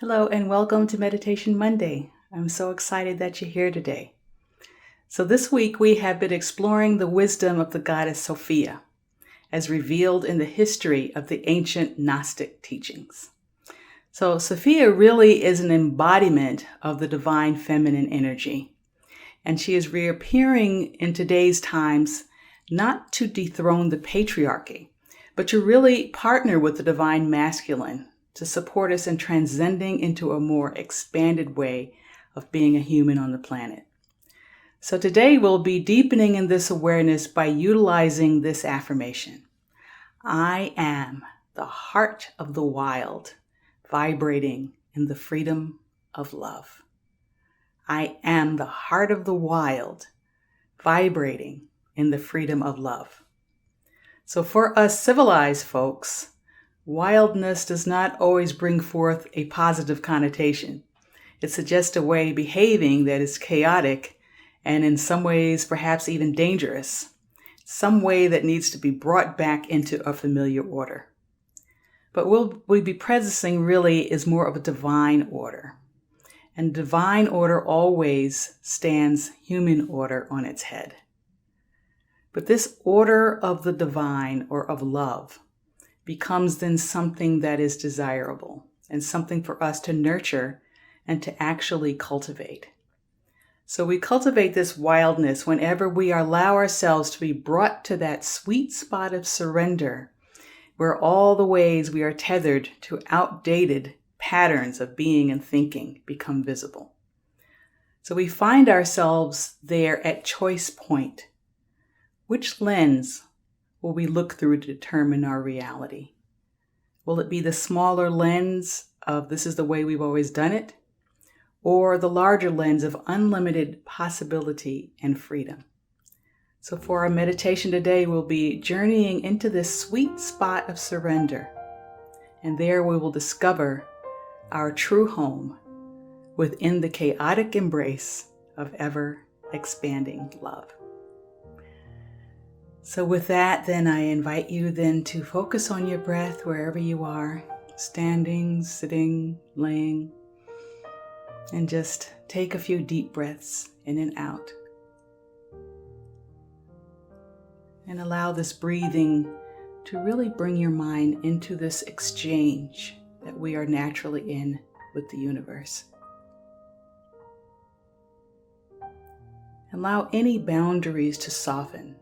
Hello and welcome to Meditation Monday. I'm so excited that you're here today. So this week we have been exploring the wisdom of the Goddess Sophia as revealed in the history of the ancient Gnostic teachings. So Sophia really is an embodiment of the divine feminine energy, and she is reappearing in today's times not to dethrone the patriarchy, but to really partner with the divine masculine to support us in transcending into a more expanded way of being a human on the planet. So today we'll be deepening in this awareness by utilizing this affirmation. I am the heart of the wild, vibrating in the freedom of love. I am the heart of the wild, vibrating in the freedom of love. So for us civilized folks, wildness does not always bring forth a positive connotation. It suggests a way of behaving that is chaotic and in some ways perhaps even dangerous, some way that needs to be brought back into a familiar order. But what we'll be presencing really is more of a divine order. And divine order always stands human order on its head. But this order of the divine or of love becomes then something that is desirable and something for us to nurture and to actually cultivate. So we cultivate this wildness whenever we allow ourselves to be brought to that sweet spot of surrender, where all the ways we are tethered to outdated patterns of being and thinking become visible. So we find ourselves there at choice point. Which lens will we look through to determine our reality? Will it be the smaller lens of this is the way we've always done it, or the larger lens of unlimited possibility and freedom? So for our meditation today, we'll be journeying into this sweet spot of surrender, and there we will discover our true home within the chaotic embrace of ever-expanding love. So with that, then I invite you then to focus on your breath wherever you are, standing, sitting, laying, and just take a few deep breaths in and out. And allow this breathing to really bring your mind into this exchange that we are naturally in with the universe. Allow any boundaries to soften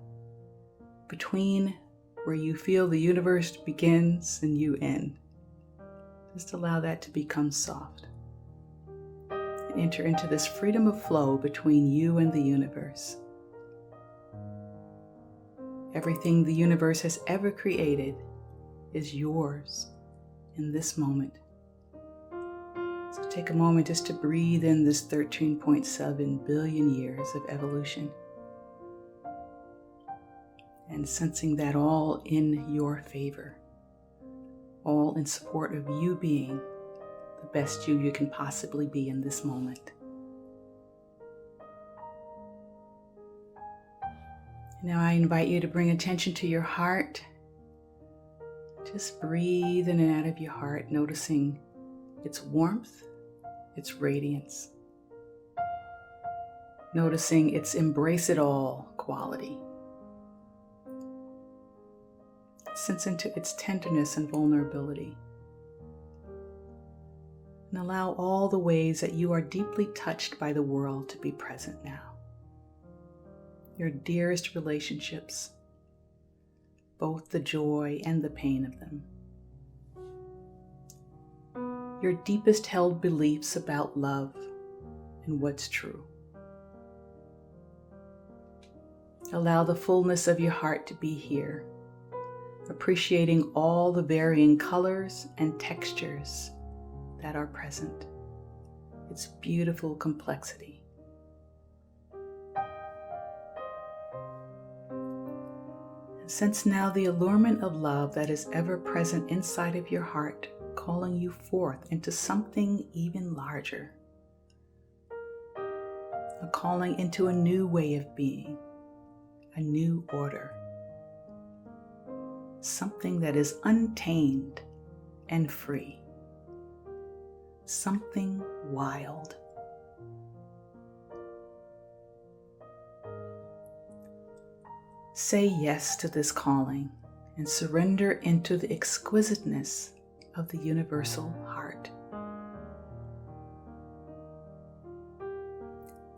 between where you feel the universe begins and you end. Just allow that to become soft. And enter into this freedom of flow between you and the universe. Everything the universe has ever created is yours in this moment. So take a moment just to breathe in this 13.7 billion years of evolution. And sensing that all in your favor, all in support of you being the best you can possibly be in this moment. Now I invite you to bring attention to your heart. Just breathe in and out of your heart, noticing its warmth, its radiance, noticing its embrace it all quality. Sense into its tenderness and vulnerability. And allow all the ways that you are deeply touched by the world to be present now. Your dearest relationships, both the joy and the pain of them. Your deepest held beliefs about love and what's true. Allow the fullness of your heart to be here, appreciating all the varying colors and textures that are present. Its beautiful complexity. Sense now the allurement of love that is ever present inside of your heart, calling you forth into something even larger. A calling into a new way of being, a new order. Something that is untamed and free. something wild. Say yes to this calling and surrender into the exquisiteness of the universal heart.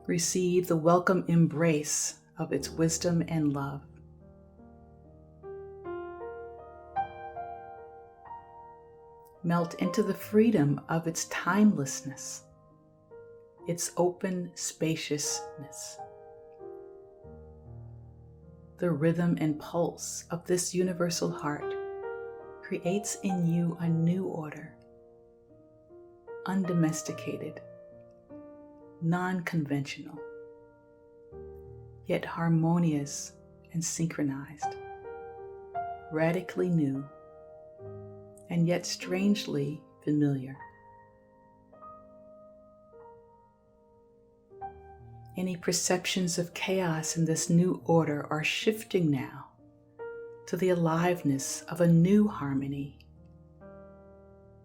Receive the welcome embrace of its wisdom and love. Melt into the freedom of its timelessness, its open spaciousness. The rhythm and pulse of this universal heart creates in you a new order, undomesticated, non-conventional, yet harmonious and synchronized, radically new, and yet strangely familiar. Any perceptions of chaos in this new order are shifting now to the aliveness of a new harmony,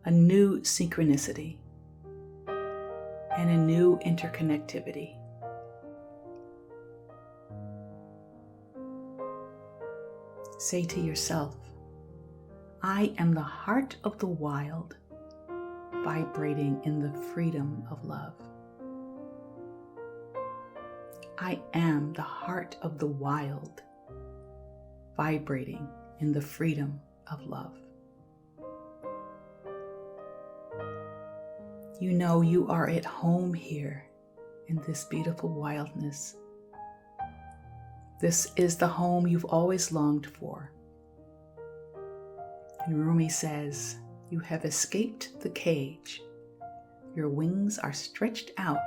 a new synchronicity, and a new interconnectivity. Say to yourself, I am the heart of the wild, vibrating in the freedom of love. I am the heart of the wild, vibrating in the freedom of love. You know you are at home here in this beautiful wildness. This is the home you've always longed for. And Rumi says, you have escaped the cage. Your wings are stretched out.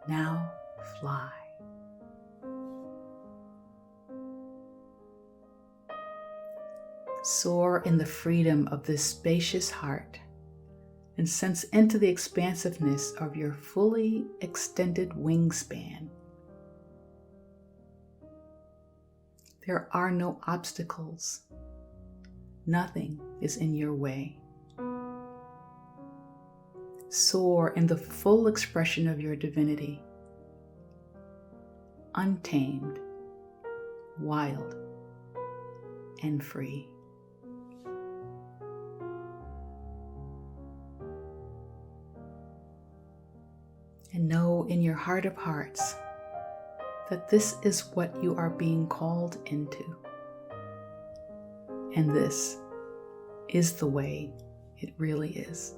Now fly. Soar in the freedom of this spacious heart and sense into the expansiveness of your fully extended wingspan. There are no obstacles. Nothing is in your way. Soar in the full expression of your divinity, untamed, wild, and free. And know in your heart of hearts that this is what you are being called into. And this is the way it really is.